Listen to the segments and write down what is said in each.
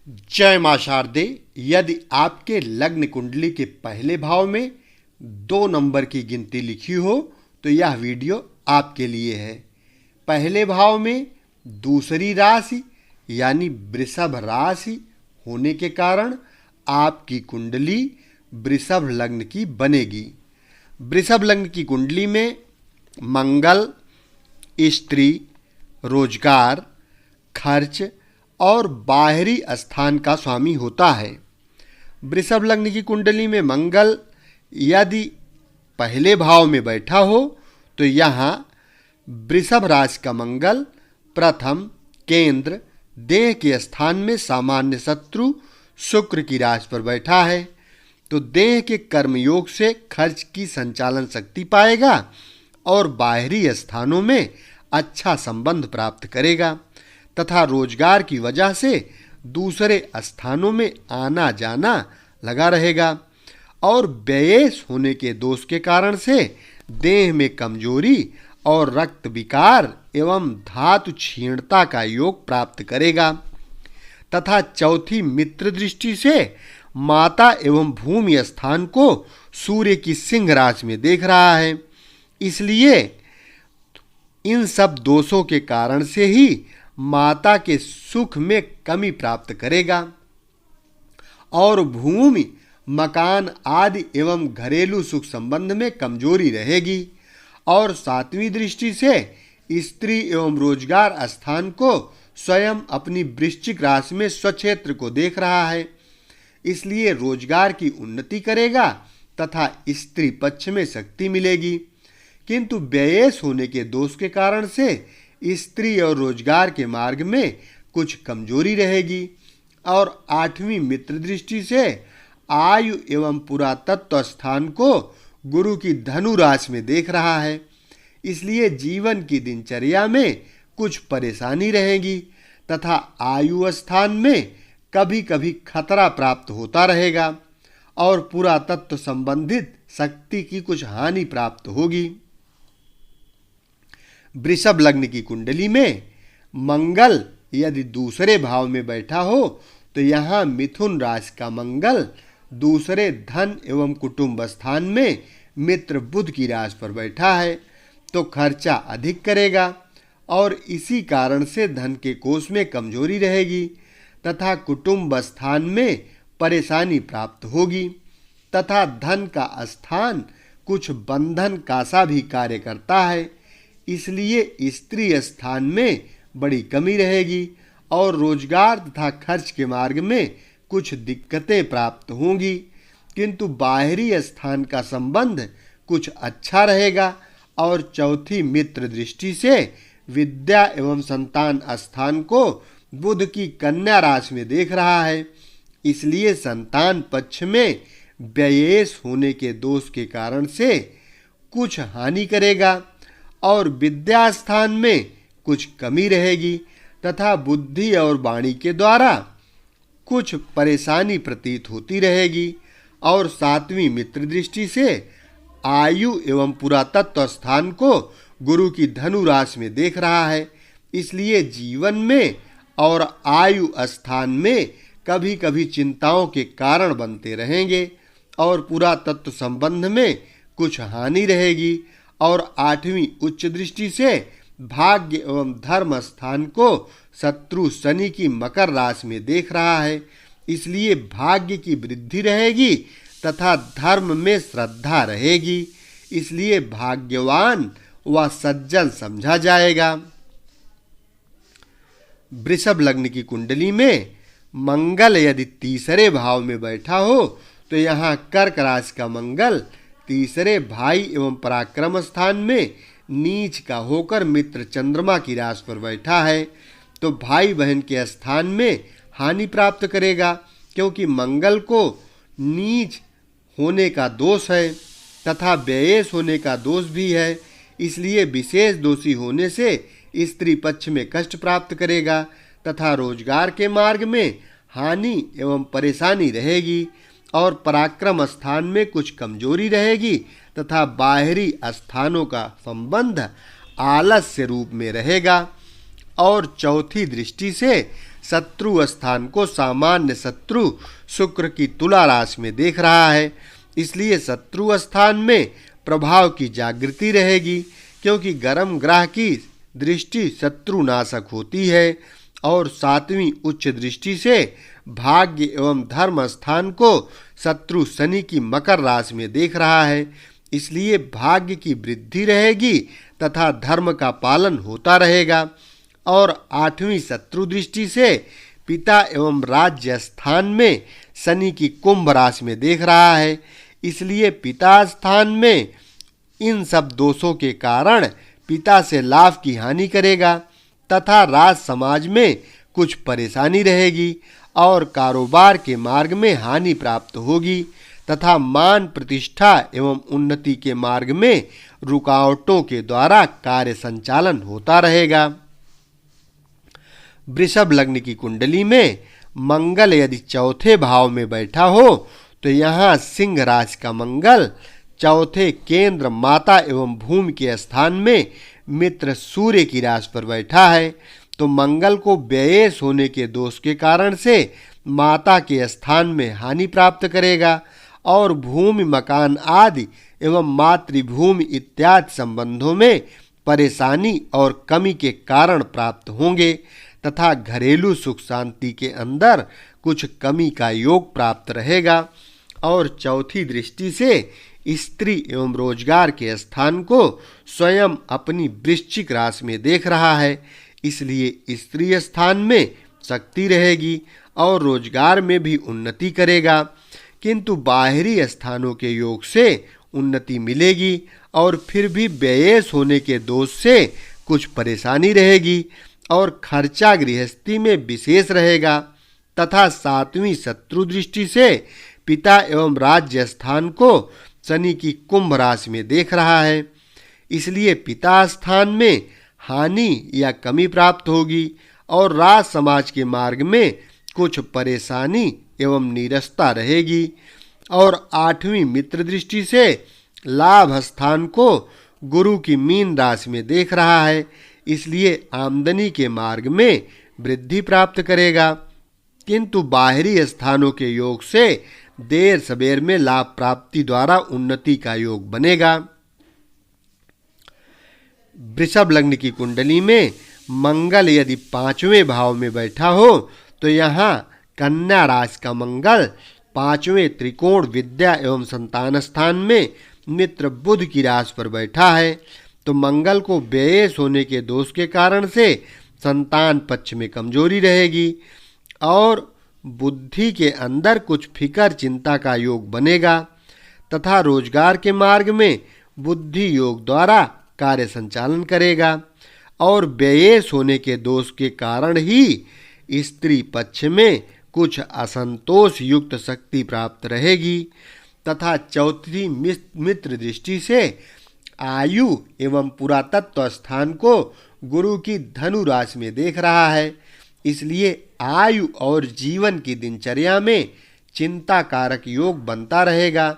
जय मां शारदे। यदि आपके लग्न कुंडली के पहले भाव में 2 नंबर की गिनती लिखी हो तो यह वीडियो आपके लिए है। पहले भाव में दूसरी राशि यानी वृषभ राशि होने के कारण आपकी कुंडली वृषभ लग्न की बनेगी। वृषभ लग्न की कुंडली में मंगल स्त्री, रोजगार, खर्च और बाहरी स्थान का स्वामी होता है। वृषभ लग्न की कुंडली में मंगल यदि पहले भाव में बैठा हो तो यहाँ वृषभ राशि का मंगल प्रथम केंद्र देह के स्थान में सामान्य शत्रु शुक्र की राशि पर बैठा है, तो देह के कर्मयोग से खर्च की संचालन शक्ति पाएगा और बाहरी स्थानों में अच्छा संबंध प्राप्त करेगा तथा रोजगार की वजह से दूसरे स्थानों में आना जाना लगा रहेगा और व्ययेश होने के दोष के कारण से देह में कमजोरी और रक्त विकार एवं धातु क्षीणता का योग प्राप्त करेगा तथा चौथी मित्र दृष्टि से माता एवं भूमि स्थान को सूर्य की सिंह राशि में देख रहा है। इसलिए इन सब दोषों के कारण से ही माता के सुख में कमी प्राप्त करेगा और भूमि, मकान आदि एवं घरेलू सुख संबंध में कमजोरी रहेगी और सातवीं दृष्टि से स्त्री एवं रोजगार स्थान को स्वयं अपनी वृश्चिक राशि में स्वक्षेत्र को देख रहा है। इसलिए रोजगार की उन्नति करेगा तथा स्त्री पक्ष में शक्ति मिलेगी, किंतु व्ययेश होने के दोष के कारण से स्त्री और रोजगार के मार्ग में कुछ कमजोरी रहेगी और आठवीं मित्र दृष्टि से आयु एवं पुरातत्व स्थान को गुरु की धनु राशि में देख रहा है। इसलिए जीवन की दिनचर्या में कुछ परेशानी रहेगी तथा आयु स्थान में कभी कभी खतरा प्राप्त होता रहेगा और पुरातत्व संबंधित शक्ति की कुछ हानि प्राप्त होगी। वृषभ लग्न की कुंडली में मंगल यदि दूसरे भाव में बैठा हो तो यहाँ मिथुन राशि का मंगल दूसरे धन एवं कुटुंब स्थान में मित्र बुध की राशि पर बैठा है, तो खर्चा अधिक करेगा और इसी कारण से धन के कोष में कमजोरी रहेगी तथा कुटुंब स्थान में परेशानी प्राप्त होगी तथा धन का स्थान कुछ बंधन का सा भी कार्य करता है। इसलिए स्त्री स्थान में बड़ी कमी रहेगी और रोजगार तथा खर्च के मार्ग में कुछ दिक्कतें प्राप्त होंगी, किंतु बाहरी स्थान का संबंध कुछ अच्छा रहेगा और चौथी मित्र दृष्टि से विद्या एवं संतान स्थान को बुध की कन्या राशि में देख रहा है। इसलिए संतान पक्ष में व्ययेश होने के दोष के कारण से कुछ हानि करेगा और विद्या स्थान में कुछ कमी रहेगी तथा बुद्धि और वाणी के द्वारा कुछ परेशानी प्रतीत होती रहेगी और सातवीं मित्र दृष्टि से आयु एवं पुरातत्व स्थान को गुरु की धनु राशि में देख रहा है। इसलिए जीवन में और आयु स्थान में कभी कभी चिंताओं के कारण बनते रहेंगे और पुरातत्व संबंध में कुछ हानि रहेगी और आठवीं उच्च दृष्टि से भाग्य एवं धर्म स्थान को शत्रु शनि की मकर राशि में देख रहा है। इसलिए भाग्य की वृद्धि रहेगी तथा धर्म में श्रद्धा रहेगी, इसलिए भाग्यवान व सज्जन समझा जाएगा। वृषभ लग्न की कुंडली में मंगल यदि तीसरे भाव में बैठा हो तो यहाँ कर्क राशि का मंगल तीसरे भाई एवं पराक्रम स्थान में नीच का होकर मित्र चंद्रमा की राशि पर बैठा है, तो भाई बहन के स्थान में हानि प्राप्त करेगा, क्योंकि मंगल को नीच होने का दोष है तथा व्ययेश होने का दोष भी है। इसलिए विशेष दोषी होने से स्त्री पक्ष में कष्ट प्राप्त करेगा तथा रोजगार के मार्ग में हानि एवं परेशानी रहेगी और पराक्रम स्थान में कुछ कमजोरी रहेगी तथा बाहरी स्थानों का संबंध आलस्य रूप में रहेगा और चौथी दृष्टि से शत्रु स्थान को सामान्य शत्रु शुक्र की तुला राशि में देख रहा है, इसलिए शत्रु स्थान में प्रभाव की जागृति रहेगी, क्योंकि गर्म ग्रह की दृष्टि शत्रुनाशक होती है। और 7वीं उच्च दृष्टि से भाग्य एवं धर्म स्थान को शत्रु शनि की मकर राशि में देख रहा है, इसलिए भाग्य की वृद्धि रहेगी तथा धर्म का पालन होता रहेगा। और 8वीं शत्रु दृष्टि से पिता एवं राज्य स्थान में शनि की कुंभ राशि में देख रहा है, इसलिए पिता स्थान में इन सब दोषों के कारण पिता से लाभ की हानि करेगा तथा राज समाज में कुछ परेशानी रहेगी और कारोबार के मार्ग में हानि प्राप्त होगी तथा मान प्रतिष्ठा एवं उन्नति के मार्ग में रुकावटों के द्वारा कार्य संचालन होता रहेगा। वृषभ लग्न की कुंडली में मंगल यदि चौथे भाव में बैठा हो तो यहाँ सिंह राशि का मंगल चौथे केंद्र माता एवं भूमि के स्थान में मित्र सूर्य की राशि पर बैठा है, तो मंगल को व्ययेश होने के दोष के कारण से माता के स्थान में हानि प्राप्त करेगा और भूमि मकान आदि एवं मातृभूमि इत्यादि संबंधों में परेशानी और कमी के कारण प्राप्त होंगे तथा घरेलू सुख शांति के अंदर कुछ कमी का योग प्राप्त रहेगा। और चौथी दृष्टि से स्त्री एवं रोजगार के स्थान को स्वयं अपनी वृश्चिक राशि में देख रहा है, इसलिए स्त्री स्थान में शक्ति रहेगी और रोजगार में भी उन्नति करेगा, किंतु बाहरी स्थानों के योग से उन्नति मिलेगी और फिर भी व्ययेश होने के दोष से कुछ परेशानी रहेगी और खर्चा गृहस्थी में विशेष रहेगा तथा 7वीं शत्रु दृष्टि से पिता एवं राज्य स्थान को शनि की कुंभ राशि में देख रहा है, इसलिए पिता स्थान में हानि या कमी प्राप्त होगी और राज समाज के मार्ग में कुछ परेशानी एवं नीरसता रहेगी। और 8वीं मित्र दृष्टि से लाभ स्थान को गुरु की मीन राशि में देख रहा है, इसलिए आमदनी के मार्ग में वृद्धि प्राप्त करेगा, किंतु बाहरी स्थानों के योग से देर सबेर में लाभ प्राप्ति द्वारा उन्नति का योग बनेगा। वृषभ लग्न की कुंडली में मंगल यदि 5वें भाव में बैठा हो तो यहाँ कन्या राशि का मंगल 5वें त्रिकोण विद्या एवं संतान स्थान में मित्र बुध की राशि पर बैठा है, तो मंगल को व्ययेश होने के दोष के कारण से संतान पक्ष में कमजोरी रहेगी और बुद्धि के अंदर कुछ फिकर चिंता का योग बनेगा तथा रोजगार के मार्ग में बुद्धि योग द्वारा कार्य संचालन करेगा और व्ययेश होने के दोष के कारण ही स्त्री पक्ष में कुछ असंतोष युक्त शक्ति प्राप्त रहेगी तथा चौथी मित्र दृष्टि से आयु एवं पुरातत्व स्थान को गुरु की धनु राशि में देख रहा है, इसलिए आयु और जीवन की दिनचर्या में चिंता कारक योग बनता रहेगा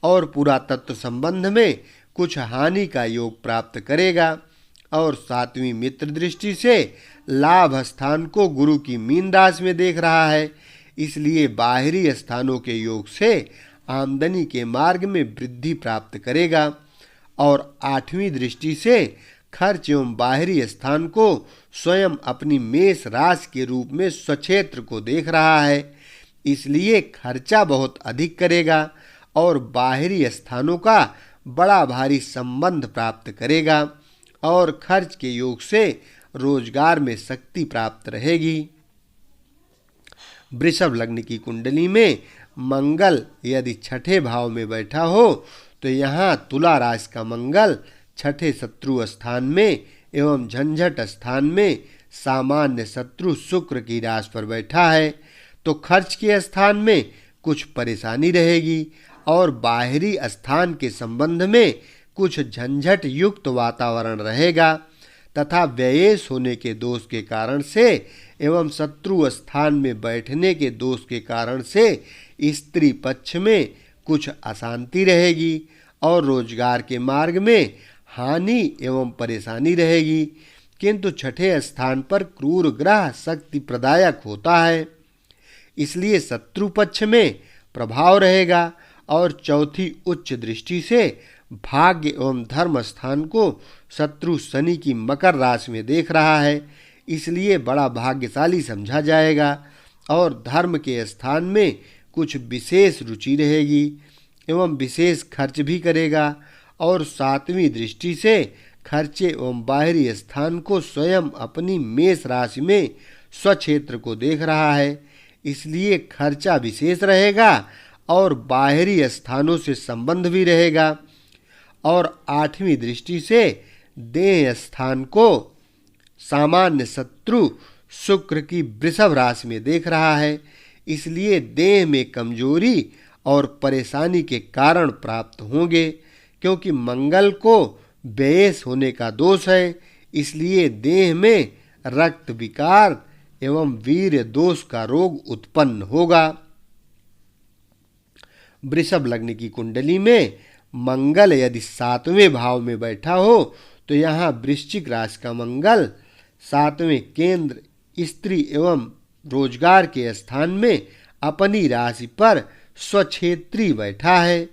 और पुरातत्व संबंध में कुछ हानि का योग प्राप्त करेगा। और 7वीं मित्र दृष्टि से लाभ स्थान को गुरु की मीन राशि में देख रहा है, इसलिए बाहरी स्थानों के योग से आमदनी के मार्ग में वृद्धि प्राप्त करेगा। और 8वीं दृष्टि से खर्च एवं बाहरी स्थान को स्वयं अपनी मेष राशि के रूप में स्वक्षेत्र को देख रहा है, इसलिए खर्चा बहुत अधिक करेगा और बाहरी स्थानों का बड़ा भारी संबंध प्राप्त करेगा और खर्च के योग से रोजगार में शक्ति प्राप्त रहेगी। वृषभ लग्न की कुंडली में मंगल यदि 6ठे भाव में बैठा हो तो यहाँ तुला राशि का मंगल 6ठे शत्रु स्थान में एवं झंझट स्थान में सामान्य शत्रु शुक्र की राशि पर बैठा है, तो खर्च के स्थान में कुछ परेशानी रहेगी और बाहरी स्थान के संबंध में कुछ झंझट युक्त वातावरण रहेगा तथा व्ययेश होने के दोष के कारण से एवं शत्रु स्थान में बैठने के दोष के कारण से स्त्री पक्ष में कुछ अशांति रहेगी और रोजगार के मार्ग में हानि एवं परेशानी रहेगी, किंतु छठे स्थान पर क्रूर ग्रह शक्ति प्रदायक होता है, इसलिए शत्रु पक्ष में प्रभाव रहेगा। और चौथी उच्च दृष्टि से भाग्य एवं धर्म स्थान को शत्रु शनि की मकर राशि में देख रहा है, इसलिए बड़ा भाग्यशाली समझा जाएगा और धर्म के स्थान में कुछ विशेष रुचि रहेगी एवं विशेष खर्च भी करेगा। और सातवीं दृष्टि से खर्चे एवं बाहरी स्थान को स्वयं अपनी मेष राशि में स्वक्षेत्र को देख रहा है, इसलिए खर्चा विशेष रहेगा और बाहरी स्थानों से संबंध भी रहेगा। और आठवीं दृष्टि से देह स्थान को सामान्य शत्रु शुक्र की वृषभ राशि में देख रहा है, इसलिए देह में कमजोरी और परेशानी के कारण प्राप्त होंगे, क्योंकि मंगल को व्ययस होने का दोष है, इसलिए देह में रक्त विकार एवं वीर्य दोष का रोग उत्पन्न होगा। वृषभ लग्न की कुंडली में मंगल यदि 7वें भाव में बैठा हो तो यहाँ वृश्चिक राशि का मंगल 7वें केंद्र स्त्री एवं रोजगार के स्थान में अपनी राशि पर स्वक्षेत्री बैठा है,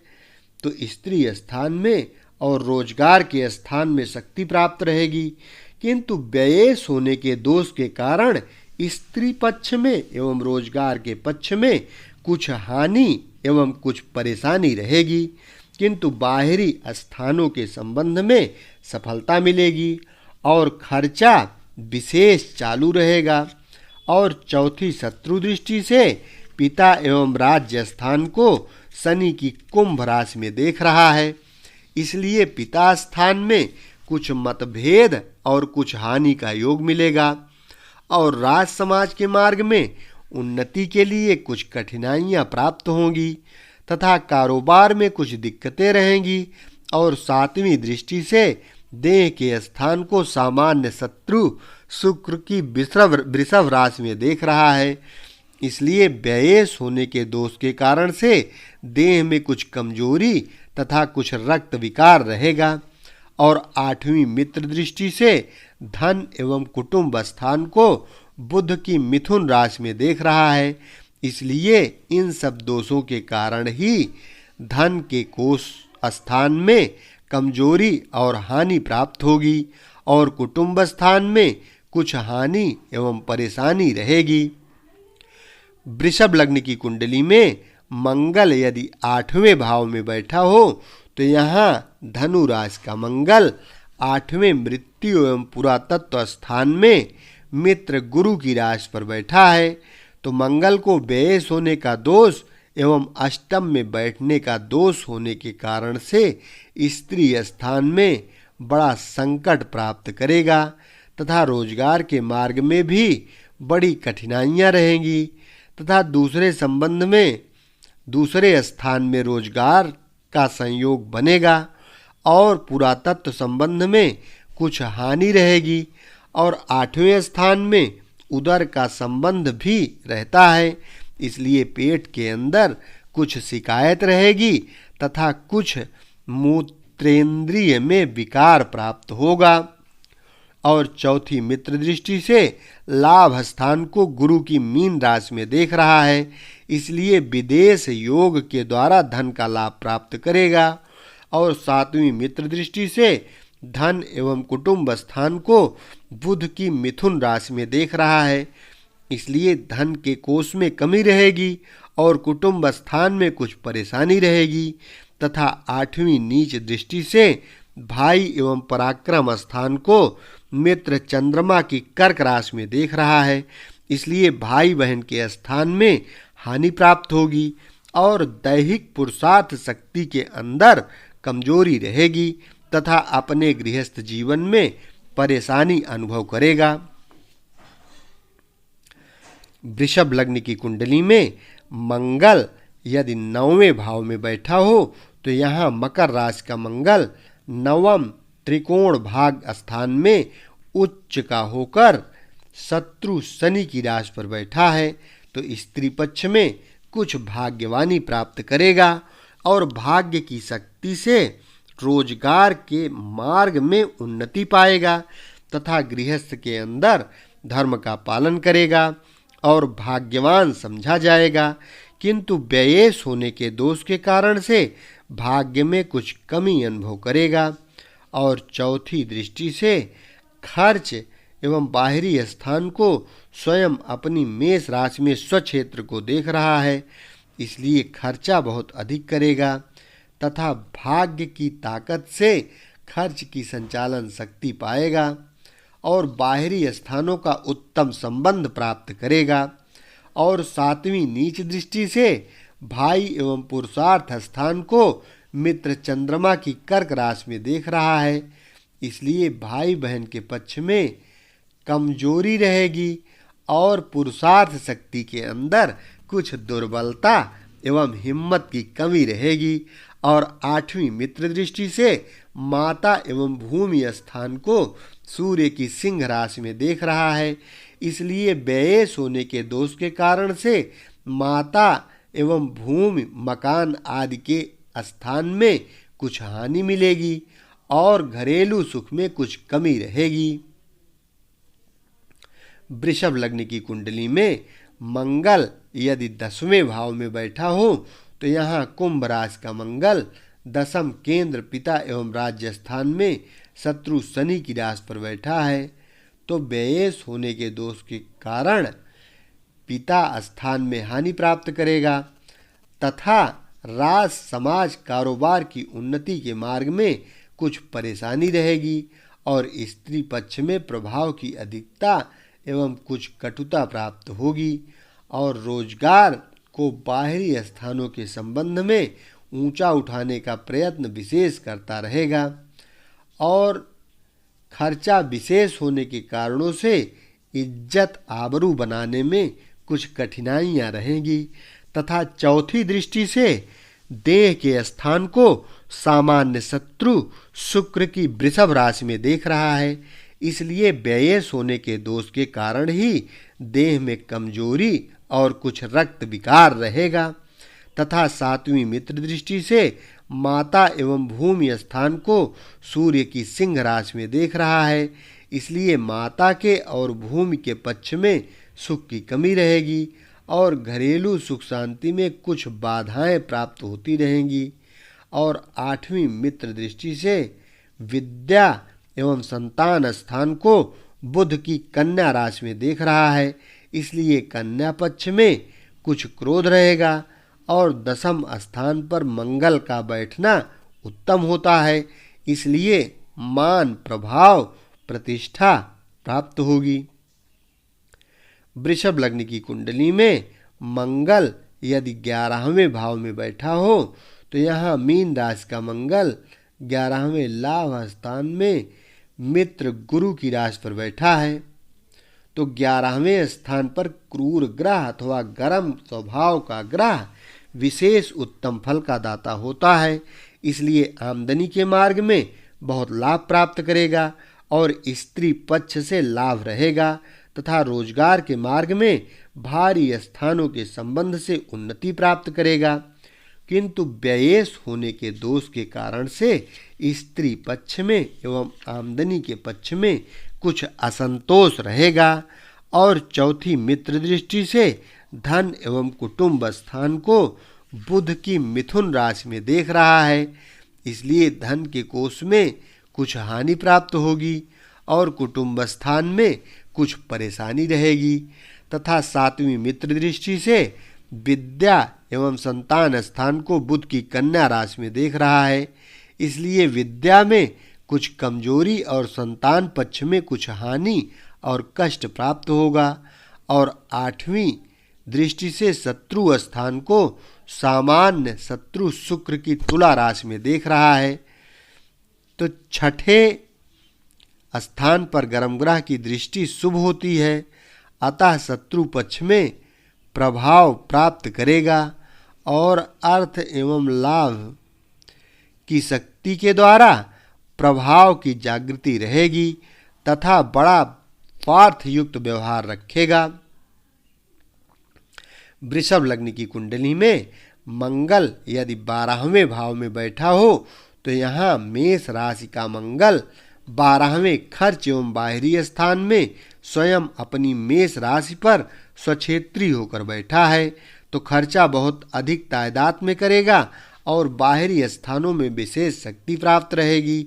तो स्त्री स्थान में और रोजगार के स्थान में शक्ति प्राप्त रहेगी, किंतु व्ययेश होने के दोष के कारण स्त्री पक्ष में एवं रोजगार के पक्ष में कुछ हानि एवं कुछ परेशानी रहेगी, किंतु बाहरी स्थानों के संबंध में सफलता मिलेगी और खर्चा विशेष चालू रहेगा। और चौथी शत्रु दृष्टि से पिता एवं राज्य स्थान को शनि की कुंभ राशि में देख रहा है, इसलिए पिता स्थान में कुछ मतभेद और कुछ हानि का योग मिलेगा और राज समाज के मार्ग में उन्नति के लिए कुछ कठिनाइयां प्राप्त होंगी तथा कारोबार में कुछ दिक्कतें रहेंगी। और सातवीं दृष्टि से देह के स्थान को सामान्य शत्रु शुक्र की वृषभ राशि में देख रहा है, इसलिए व्ययेश होने के दोष के कारण से देह में कुछ कमजोरी तथा कुछ रक्त विकार रहेगा। और आठवीं मित्र दृष्टि से धन एवं कुटुंब स्थान को बुध की मिथुन राशि में देख रहा है, इसलिए इन सब दोषों के कारण ही धन के कोष स्थान में कमजोरी और हानि प्राप्त होगी और कुटुंब स्थान में कुछ हानि एवं परेशानी रहेगी। वृषभ लग्न की कुंडली में मंगल यदि 8वें भाव में बैठा हो तो यहाँ धनु राशि का मंगल 8वें मृत्यु एवं पुरातत्व स्थान में मित्र गुरु की राशि पर बैठा है, तो मंगल को व्ययेश होने का दोष एवं अष्टम में बैठने का दोष होने के कारण से स्त्री स्थान में बड़ा संकट प्राप्त करेगा तथा रोजगार के मार्ग में भी बड़ी कठिनाइयां रहेंगी तथा दूसरे संबंध में दूसरे स्थान में रोजगार का संयोग बनेगा और पुरातत्व संबंध में कुछ हानि रहेगी। और 8वें स्थान में उदर का संबंध भी रहता है, इसलिए पेट के अंदर कुछ शिकायत रहेगी तथा कुछ मूत्रेंद्रिय में विकार प्राप्त होगा। और चौथी मित्र दृष्टि से लाभ स्थान को गुरु की मीन राशि में देख रहा है, इसलिए विदेश योग के द्वारा धन का लाभ प्राप्त करेगा। और सातवीं मित्र दृष्टि से धन एवं कुटुंब स्थान को बुध की मिथुन राशि में देख रहा है, इसलिए धन के कोष में कमी रहेगी और कुटुंब स्थान में कुछ परेशानी रहेगी तथा आठवीं नीच दृष्टि से भाई एवं पराक्रम स्थान को मित्र चंद्रमा की कर्क राशि में देख रहा है, इसलिए भाई बहन के स्थान में हानि प्राप्त होगी और दैहिक पुरुषार्थ शक्ति के अंदर कमजोरी रहेगी तथा अपने गृहस्थ जीवन में परेशानी अनुभव करेगा। वृषभ लग्न की कुंडली में मंगल यदि 9वें भाव में बैठा हो तो यहाँ मकर राशि का मंगल 9वें त्रिकोण भाग स्थान में उच्च का होकर शत्रु शनि की राशि पर बैठा है, तो स्त्री पक्ष में कुछ भाग्यवानी प्राप्त करेगा और भाग्य की शक्ति से रोजगार के मार्ग में उन्नति पाएगा तथा गृहस्थ के अंदर धर्म का पालन करेगा और भाग्यवान समझा जाएगा, किंतु व्ययेश होने के दोष के कारण से भाग्य में कुछ कमी अनुभव करेगा। और चौथी दृष्टि से खर्च एवं बाहरी स्थान को स्वयं अपनी मेष राशि में स्वक्षेत्र को देख रहा है, इसलिए खर्चा बहुत अधिक करेगा तथा भाग्य की ताकत से खर्च की संचालन शक्ति पाएगा और बाहरी स्थानों का उत्तम संबंध प्राप्त करेगा। और सातवीं नीच दृष्टि से भाई एवं पुरुषार्थ स्थान को मित्र चंद्रमा की कर्क राशि में देख रहा है, इसलिए भाई बहन के पक्ष में कमजोरी रहेगी और पुरुषार्थ शक्ति के अंदर कुछ दुर्बलता एवं हिम्मत की कमी रहेगी। और आठवीं मित्र दृष्टि से माता एवं भूमि स्थान को सूर्य की सिंह राशि में देख रहा है, इसलिए व्ययेश होने के दोष के कारण से माता एवं भूमि मकान आदि के स्थान में कुछ हानि मिलेगी और घरेलू सुख में कुछ कमी रहेगी। वृषभ लग्न की कुंडली में मंगल यदि 10वें भाव में बैठा हो तो यहाँ कुंभ राशि का मंगल दशम केंद्र पिता एवं राज्य स्थान में शत्रु शनि की राशि पर बैठा है, तो व्ययेश होने के दोष के कारण पिता स्थान में हानि प्राप्त करेगा तथा राज समाज कारोबार की उन्नति के मार्ग में कुछ परेशानी रहेगी और स्त्री पक्ष में प्रभाव की अधिकता एवं कुछ कटुता प्राप्त होगी और रोजगार को बाहरी स्थानों के संबंध में ऊंचा उठाने का प्रयत्न विशेष करता रहेगा और खर्चा विशेष होने के कारणों से इज्जत आबरू बनाने में कुछ कठिनाइयां रहेंगी तथा चौथी दृष्टि से देह के स्थान को सामान्य शत्रु शुक्र की वृषभ राशि में देख रहा है, इसलिए व्ययेश होने के दोष के कारण ही देह में कमजोरी और कुछ रक्त विकार रहेगा तथा सातवीं मित्र दृष्टि से माता एवं भूमि स्थान को सूर्य की सिंह राशि में देख रहा है, इसलिए माता के और भूमि के पक्ष में सुख की कमी रहेगी और घरेलू सुख शांति में कुछ बाधाएं प्राप्त होती रहेंगी। और आठवीं मित्र दृष्टि से विद्या एवं संतान स्थान को बुध की कन्या राशि में देख रहा है, इसलिए कन्या पक्ष में कुछ क्रोध रहेगा और दशम स्थान पर मंगल का बैठना उत्तम होता है, इसलिए मान प्रभाव प्रतिष्ठा प्राप्त होगी। वृषभ लग्न की कुंडली में मंगल यदि 11वें भाव में बैठा हो तो यहाँ मीन राशि का मंगल 11वें लाभ स्थान में मित्र गुरु की राशि पर बैठा है, तो 11वें स्थान पर क्रूर ग्रह अथवा गर्म स्वभाव का ग्रह विशेष उत्तम फल का दाता होता है, इसलिए आमदनी के मार्ग में बहुत लाभ प्राप्त करेगा और स्त्री पक्ष से लाभ रहेगा तथा रोजगार के मार्ग में भारी स्थानों के संबंध से उन्नति प्राप्त करेगा, किंतु व्ययेश होने के दोष के कारण से स्त्री पक्ष में एवं आमदनी के पक्ष में कुछ असंतोष रहेगा। और चौथी मित्र दृष्टि से धन एवं कुटुंब स्थान को बुध की मिथुन राशि में देख रहा है, इसलिए धन के कोष में कुछ हानि प्राप्त होगी और कुटुंब स्थान में कुछ परेशानी रहेगी तथा सातवीं मित्र दृष्टि से विद्या एवं संतान स्थान को बुध की कन्या राशि में देख रहा है, इसलिए विद्या में कुछ कमजोरी और संतान पक्ष में कुछ हानि और कष्ट प्राप्त होगा। और आठवीं दृष्टि से शत्रु स्थान को सामान्य शत्रु शुक्र की तुला राशि में देख रहा है, तो छठे स्थान पर गर्म ग्रह की दृष्टि शुभ होती है, अतः शत्रु पक्ष में प्रभाव प्राप्त करेगा और अर्थ एवं लाभ की शक्ति के द्वारा प्रभाव की जागृति रहेगी तथा बड़ा स्वार्थ युक्त व्यवहार रखेगा। वृषभ लग्न की कुंडली में मंगल यदि 12वें भाव में बैठा हो तो यहाँ मेष राशि का मंगल 12वें खर्च एवं बाहरी स्थान में स्वयं अपनी मेष राशि पर स्वक्षेत्री होकर बैठा है तो खर्चा बहुत अधिक तादाद में करेगा और बाहरी स्थानों में विशेष शक्ति प्राप्त रहेगी।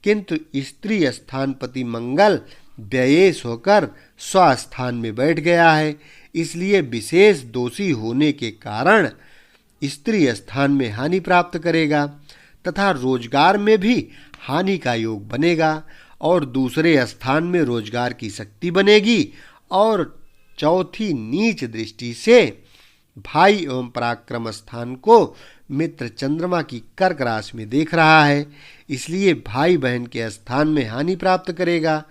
किंतु स्त्री स्थानपति मंगल व्ययेश होकर स्वस्थान में बैठ गया है, इसलिए विशेष दोषी होने के कारण स्त्री स्थान में हानि प्राप्त करेगा तथा रोजगार में भी हानि का योग बनेगा और दूसरे स्थान में रोजगार की शक्ति बनेगी। और चौथी नीच दृष्टि से भाई एवं पराक्रम स्थान को मित्र चंद्रमा की कर्क राशि में देख रहा है, इसलिए भाई बहन के स्थान में हानि प्राप्त करेगा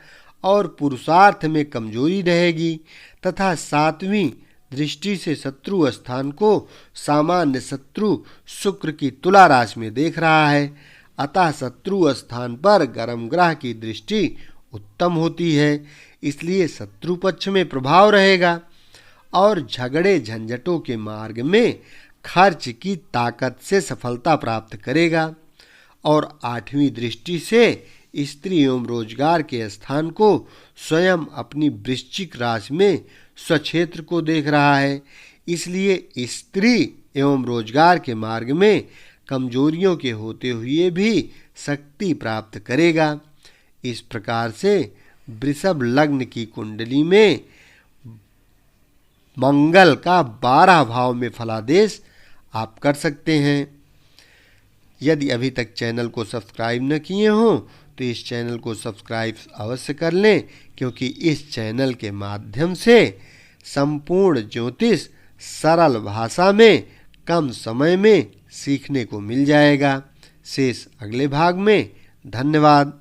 और पुरुषार्थ में कमजोरी रहेगी तथा सातवीं दृष्टि से शत्रु स्थान को सामान्य शत्रु शुक्र की तुला राशि में देख रहा है। अतः शत्रु स्थान पर गर्म ग्रह की दृष्टि उत्तम होती है, इसलिए शत्रु पक्ष में प्रभाव रहेगा और झगड़े झंझटों के मार्ग में खर्च की ताकत से सफलता प्राप्त करेगा। और आठवीं दृष्टि से स्त्री एवं रोजगार के स्थान को स्वयं अपनी वृश्चिक राशि में स्वक्षेत्र को देख रहा है, इसलिए स्त्री एवं रोजगार के मार्ग में कमजोरियों के होते हुए भी शक्ति प्राप्त करेगा। इस प्रकार से वृषभ लग्न की कुंडली में मंगल का 12 भाव में फलादेश आप कर सकते हैं। यदि अभी तक चैनल को सब्सक्राइब न किए हों तो इस चैनल को सब्सक्राइब अवश्य कर लें, क्योंकि इस चैनल के माध्यम से संपूर्ण ज्योतिष सरल भाषा में कम समय में सीखने को मिल जाएगा। शेष अगले भाग में। धन्यवाद।